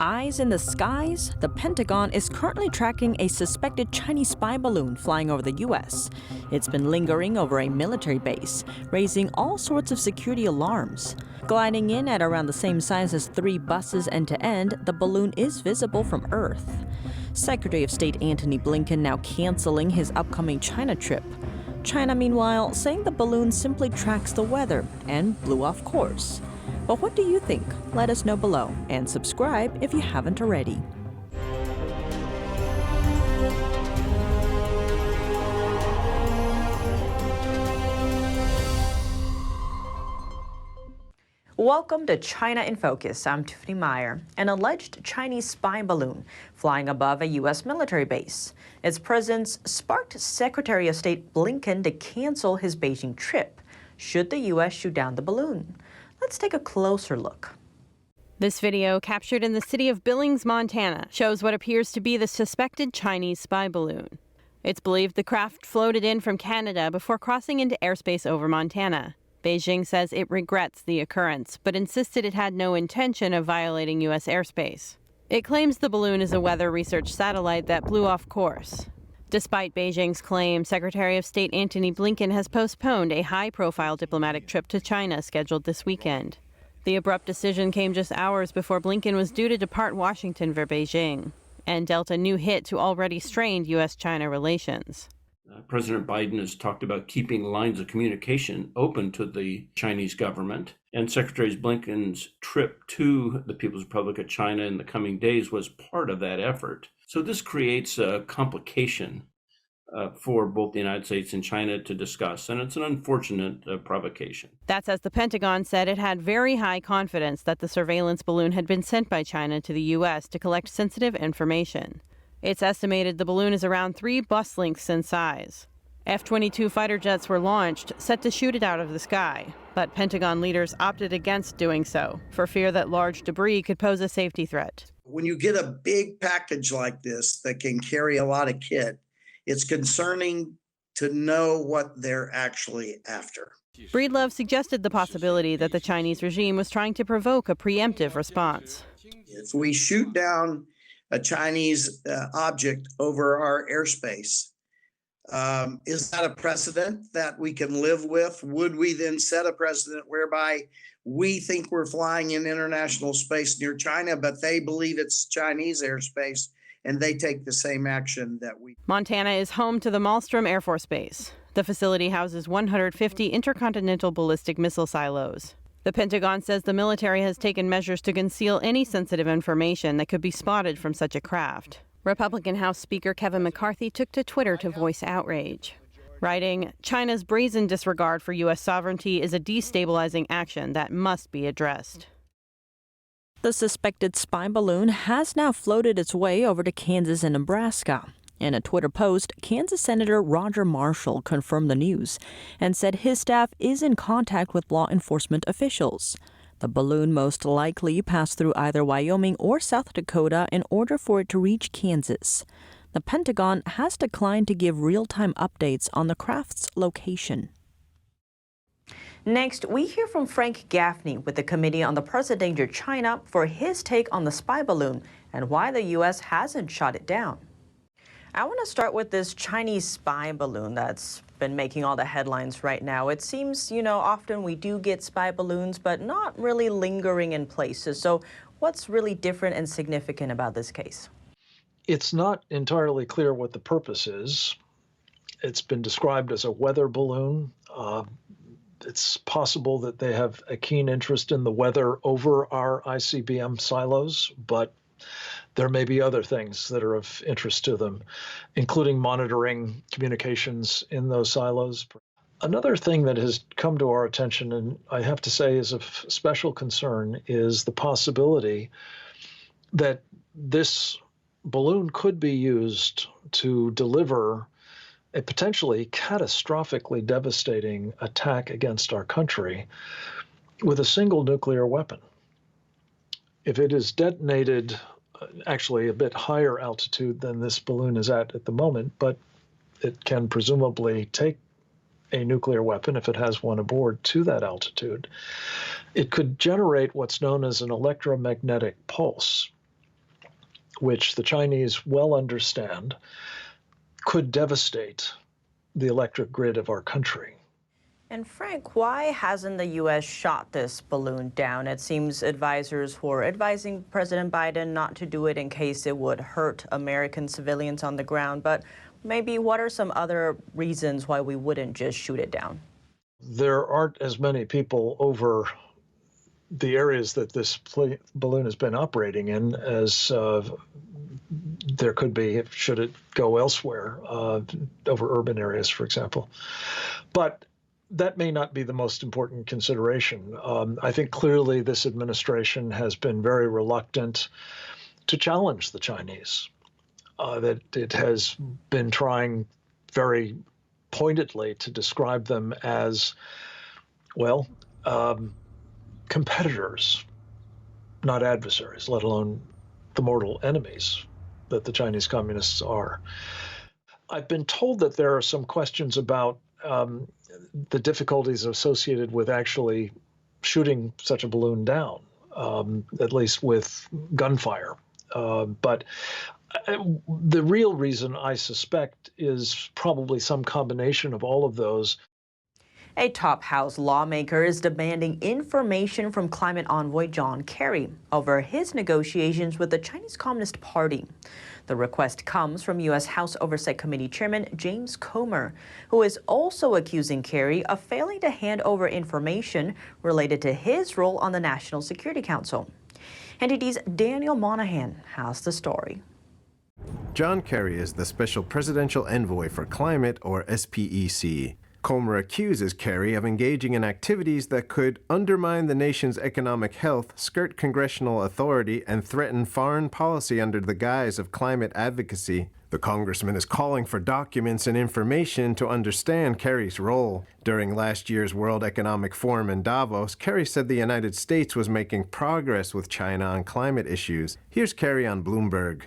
Eyes in the skies, the Pentagon is currently tracking a suspected Chinese spy balloon flying over the U.S. It's been lingering over a military base, raising all sorts of security alarms. Gliding in at around the same size as 3 buses end to end, the balloon is visible from Earth. Secretary of State Antony Blinken now canceling his upcoming China trip. China, meanwhile, saying the balloon simply tracks the weather and blew off course. But what do you think? Let us know below and subscribe if you haven't already. Welcome to China in Focus. I'm Tiffany Meyer. An alleged Chinese spy balloon flying above a U.S. military base. Its presence sparked Secretary of State Blinken to cancel his Beijing trip. Should the U.S. shoot down the balloon? Let's take a closer look. This video, captured in the city of Billings, Montana, shows what appears to be the suspected Chinese spy balloon. It's believed the craft floated in from Canada before crossing into airspace over Montana. Beijing says it regrets the occurrence, but insisted it had no intention of violating U.S. airspace. It claims the balloon is a weather research satellite that blew off course. Despite Beijing's claim, Secretary of State Antony Blinken has postponed a high-profile diplomatic trip to China scheduled this weekend. The abrupt decision came just hours before Blinken was due to depart Washington for Beijing and dealt a new hit to already strained U.S.-China relations. President Biden has talked about keeping lines of communication open to the Chinese government, and Secretary Blinken's trip to the People's Republic of China in the coming days was part of that effort. So this creates a complication for both the United States and China to discuss, and it's an unfortunate provocation. That's as the Pentagon said it had very high confidence that the surveillance balloon had been sent by China to the U.S. to collect sensitive information. It's estimated the balloon is around 3 bus lengths in size. F-22 fighter jets were launched, set to shoot it out of the sky, but Pentagon leaders opted against doing so for fear that large debris could pose a safety threat. When you get a big package like this that can carry a lot of kit, it's concerning to know what they're actually after. Breedlove suggested the possibility that the Chinese regime was trying to provoke a preemptive response. If we shoot down a Chinese object over our airspace, is that a precedent that we can live with? Would we then set a precedent whereby we think we're flying in international space near China, but they believe it's Chinese airspace and they take the same action that we? Montana is home to the Malmstrom Air Force Base. The facility houses 150 intercontinental ballistic missile silos. The Pentagon says the military has taken measures to conceal any sensitive information that could be spotted from such a craft. Republican House Speaker Kevin McCarthy took to Twitter to voice outrage, writing, "China's brazen disregard for U.S. sovereignty is a destabilizing action that must be addressed." The suspected spy balloon has now floated its way over to Kansas and Nebraska. In a Twitter post, Kansas Senator Roger Marshall confirmed the news and said his staff is in contact with law enforcement officials. The balloon most likely passed through either Wyoming or South Dakota in order for it to reach Kansas. The Pentagon has declined to give real-time updates on the craft's location. Next, we hear from Frank Gaffney with the Committee on the Present Danger China for his take on the spy balloon and why the U.S. hasn't shot it down. I want to start with this Chinese spy balloon that's been making all the headlines right now. It seems, often we do get spy balloons, but not really lingering in places. So what's really different and significant about this case? It's not entirely clear what the purpose is. It's been described as a weather balloon. It's possible that they have a keen interest in the weather over our ICBM silos, but there may be other things that are of interest to them, including monitoring communications in those silos. Another thing that has come to our attention, and I have to say is of special concern, is the possibility that this balloon could be used to deliver a potentially catastrophically devastating attack against our country with a single nuclear weapon. If it is detonated actually a bit higher altitude than this balloon is at the moment, but it can presumably take a nuclear weapon, if it has one aboard, to that altitude. It could generate what's known as an electromagnetic pulse, which the Chinese well understand could devastate the electric grid of our country. And Frank, why hasn't the U.S. shot this balloon down? It seems advisors were advising President Biden not to do it in case it would hurt American civilians on the ground. But maybe what are some other reasons why we wouldn't just shoot it down? There aren't as many people over the areas that this balloon has been operating in as there could be should it go elsewhere, over urban areas, for example. But that may not be the most important consideration. I think clearly this administration has been very reluctant to challenge the Chinese, that it has been trying very pointedly to describe them as, well, competitors, not adversaries, let alone the mortal enemies that the Chinese communists are. I've been told that there are some questions about the difficulties associated with actually shooting such a balloon down, at least with gunfire. But the real reason, I suspect, is probably some combination of all of those. A top House lawmaker is demanding information from climate envoy John Kerry over his negotiations with the Chinese Communist Party. The request comes from U.S. House Oversight Committee Chairman James Comer, who is also accusing Kerry of failing to hand over information related to his role on the National Security Council. NTD's Daniel Monahan has the story. John Kerry is the Special Presidential Envoy for Climate, or SPEC. Comer accuses Kerry of engaging in activities that could undermine the nation's economic health, skirt congressional authority, and threaten foreign policy under the guise of climate advocacy. The congressman is calling for documents and information to understand Kerry's role. During last year's World Economic Forum in Davos, Kerry said the United States was making progress with China on climate issues. Here's Kerry on Bloomberg.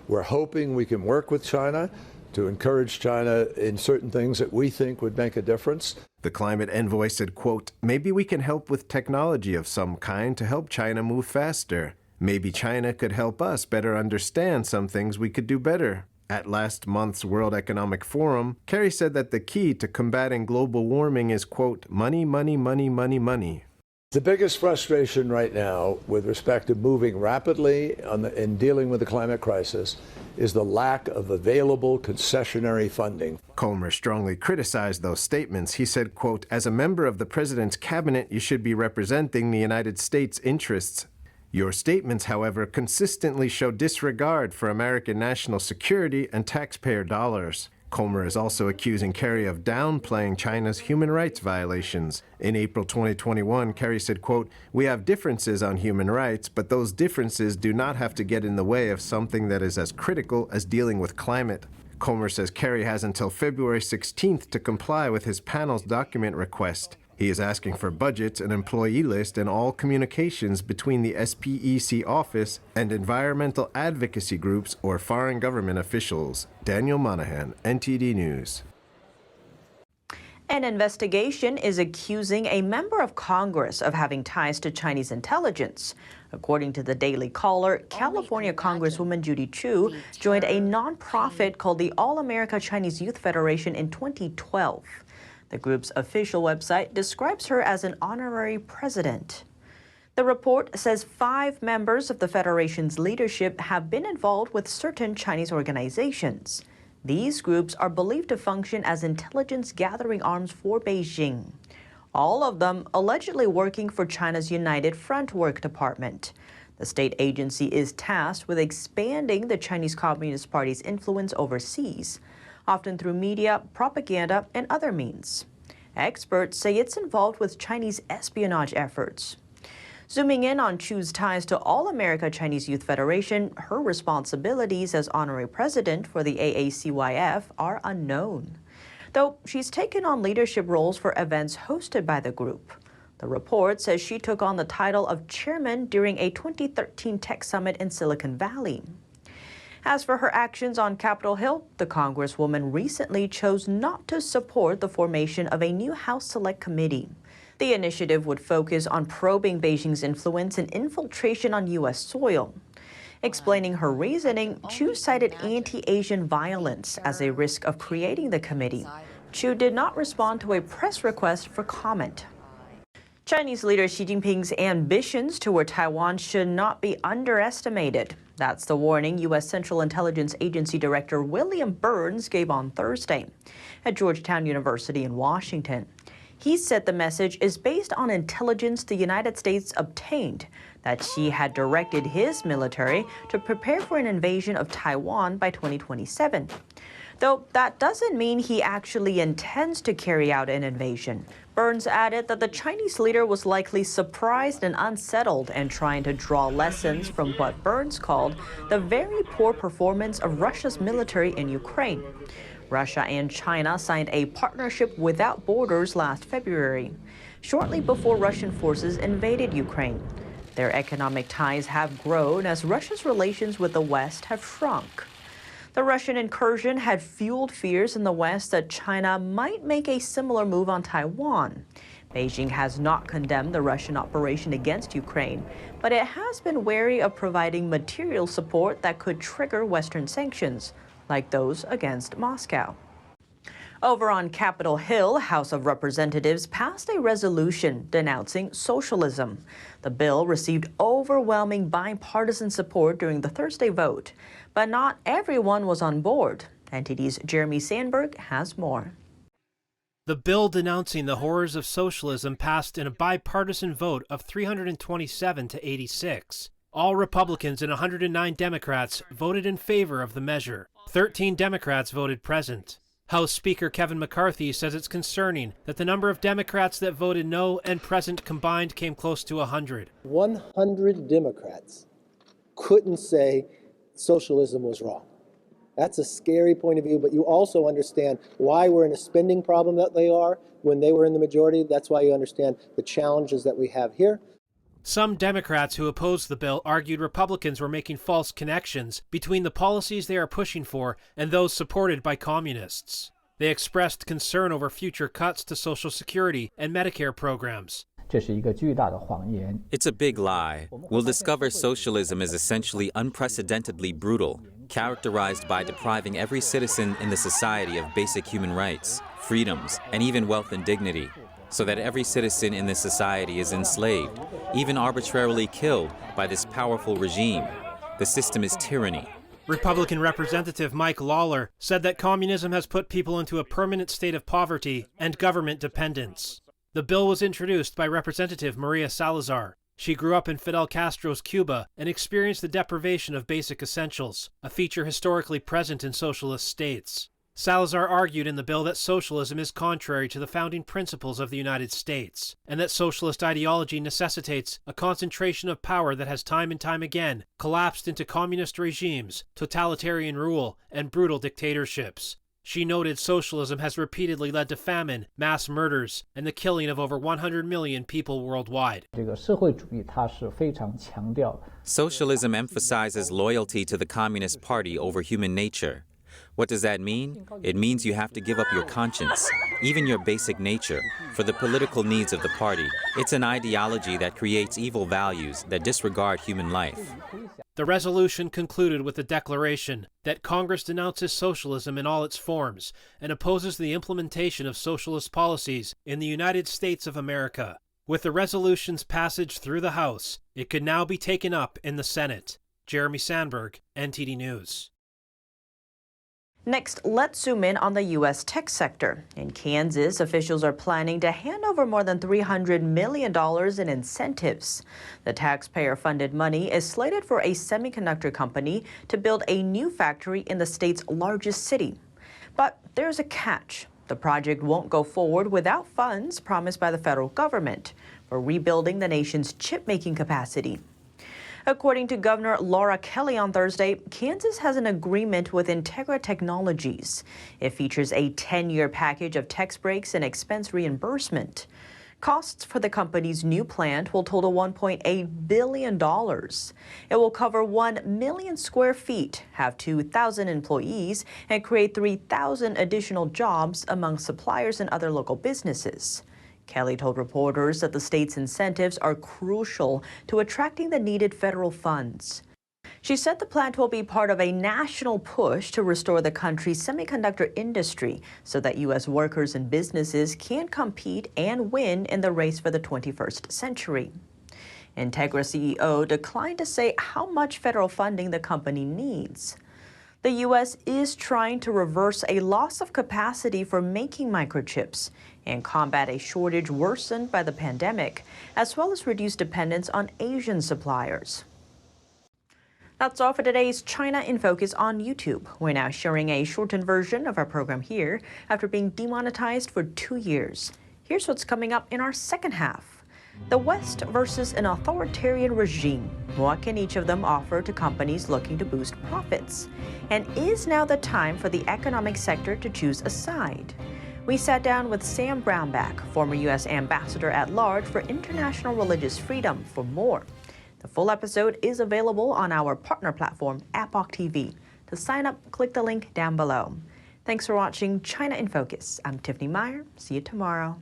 We're hoping we can work with China to encourage China in certain things that we think would make a difference. The climate envoy said, quote, "Maybe we can help with technology of some kind to help China move faster. Maybe China could help us better understand some things we could do better." At last month's World Economic Forum, Kerry said that the key to combating global warming is, quote, money, money, money, money, money. The biggest frustration right now with respect to moving rapidly in dealing with the climate crisis is the lack of available concessionary funding. Comer strongly criticized those statements. He said, quote, "As a member of the president's cabinet, you should be representing the United States' interests. Your statements, however, consistently show disregard for American national security and taxpayer dollars." Comer is also accusing Kerry of downplaying China's human rights violations. In April 2021, Kerry said, quote, "We have differences on human rights, but those differences do not have to get in the way of something that is as critical as dealing with climate." Comer says Kerry has until February 16th to comply with his panel's document request. He is asking for budgets, an employee list, and all communications between the SPEC office and environmental advocacy groups or foreign government officials. Daniel Monahan, NTD News. An investigation is accusing a member of Congress of having ties to Chinese intelligence. According to the Daily Caller, California Congresswoman Judy Chu joined a nonprofit called the All-America Chinese Youth Federation in 2012. The group's official website describes her as an honorary president. The report says 5 members of the federation's leadership have been involved with certain Chinese organizations. These groups are believed to function as intelligence gathering arms for Beijing. All of them allegedly working for China's United Front Work Department. The state agency is tasked with expanding the Chinese Communist Party's influence overseas, often through media, propaganda, and other means. Experts say it's involved with Chinese espionage efforts. Zooming in on Chu's ties to All-America Chinese Youth Federation, her responsibilities as honorary president for the AACYF are unknown, though she's taken on leadership roles for events hosted by the group. The report says she took on the title of chairman during a 2013 tech summit in Silicon Valley. As for her actions on Capitol Hill, the Congresswoman recently chose not to support the formation of a new House Select Committee. The initiative would focus on probing Beijing's influence and infiltration on U.S. soil. Explaining her reasoning, Chu cited anti-Asian violence as a risk of creating the committee. Chu did not respond to a press request for comment. Chinese leader Xi Jinping's ambitions toward Taiwan should not be underestimated. That's the warning U.S. Central Intelligence Agency Director William Burns gave on Thursday at Georgetown University in Washington. He said the message is based on intelligence the United States obtained that Xi had directed his military to prepare for an invasion of Taiwan by 2027. Though that doesn't mean he actually intends to carry out an invasion. Burns added that the Chinese leader was likely surprised and unsettled and trying to draw lessons from what Burns called the very poor performance of Russia's military in Ukraine. Russia and China signed a partnership without borders last February, shortly before Russian forces invaded Ukraine. Their economic ties have grown as Russia's relations with the West have shrunk. The Russian incursion had fueled fears in the West that China might make a similar move on Taiwan. Beijing has not condemned the Russian operation against Ukraine, but it has been wary of providing material support that could trigger Western sanctions, like those against Moscow. Over on Capitol Hill, House of Representatives passed a resolution denouncing socialism. The bill received overwhelming bipartisan support during the Thursday vote, but not everyone was on board. NTD's Jeremy Sandberg has more. The bill denouncing the horrors of socialism passed in a bipartisan vote of 327 to 86. All Republicans and 109 Democrats voted in favor of the measure. 13 Democrats voted present. House Speaker Kevin McCarthy says it's concerning that the number of Democrats that voted no and present combined came close to 100. 100 Democrats couldn't say socialism was wrong. That's a scary point of view, but you also understand why we're in a spending problem that they are when they were in the majority. That's why you understand the challenges that we have here. Some Democrats who opposed the bill argued Republicans were making false connections between the policies they are pushing for and those supported by communists. They expressed concern over future cuts to Social Security and Medicare programs. It's a big lie. We'll discover socialism is essentially unprecedentedly brutal, characterized by depriving every citizen in the society of basic human rights, freedoms, and even wealth and dignity, so that every citizen in this society is enslaved, even arbitrarily killed by this powerful regime. The system is tyranny. Republican Representative Mike Lawler said that communism has put people into a permanent state of poverty and government dependence. The bill was introduced by Representative Maria Salazar. She grew up in Fidel Castro's Cuba and experienced the deprivation of basic essentials, a feature historically present in socialist states. Salazar argued in the bill that socialism is contrary to the founding principles of the United States, and that socialist ideology necessitates a concentration of power that has time and time again collapsed into communist regimes, totalitarian rule, and brutal dictatorships. She noted socialism has repeatedly led to famine, mass murders, and the killing of over 100 million people worldwide. Socialism emphasizes loyalty to the Communist Party over human nature. What does that mean? It means you have to give up your conscience, even your basic nature, for the political needs of the party. It's an ideology that creates evil values that disregard human life. The resolution concluded with a declaration that Congress denounces socialism in all its forms and opposes the implementation of socialist policies in the United States of America. With the resolution's passage through the House, it could now be taken up in the Senate. Jeremy Sandberg, NTD News. Next, let's zoom in on the U.S. tech sector. In Kansas, officials are planning to hand over more than $300 million in incentives. The taxpayer-funded money is slated for a semiconductor company to build a new factory in the state's largest city. But there's a catch. The project won't go forward without funds promised by the federal government for rebuilding the nation's chip-making capacity. According to Governor Laura Kelly on Thursday, Kansas has an agreement with Integra Technologies. It features a 10-year package of tax breaks and expense reimbursement. Costs for the company's new plant will total $1.8 billion. It will cover 1 million square feet, have 2,000 employees, and create 3,000 additional jobs among suppliers and other local businesses. Kelly told reporters that the state's incentives are crucial to attracting the needed federal funds. She said the plant will be part of a national push to restore the country's semiconductor industry so that U.S. workers and businesses can compete and win in the race for the 21st century. Integra CEO declined to say how much federal funding the company needs. The U.S. is trying to reverse a loss of capacity for making microchips and combat a shortage worsened by the pandemic, as well as reduce dependence on Asian suppliers. That's all for today's China in Focus on YouTube. We're now sharing a shortened version of our program here after being demonetized for 2 years. Here's what's coming up in our second half. The West versus an authoritarian regime. What can each of them offer to companies looking to boost profits? And is now the time for the economic sector to choose a side? We sat down with Sam Brownback, former U.S. Ambassador at Large for International Religious Freedom, for more. The full episode is available on our partner platform, Epoch TV. To sign up, click the link down below. Thanks for watching China in Focus. I'm Tiffany Meyer. See you tomorrow.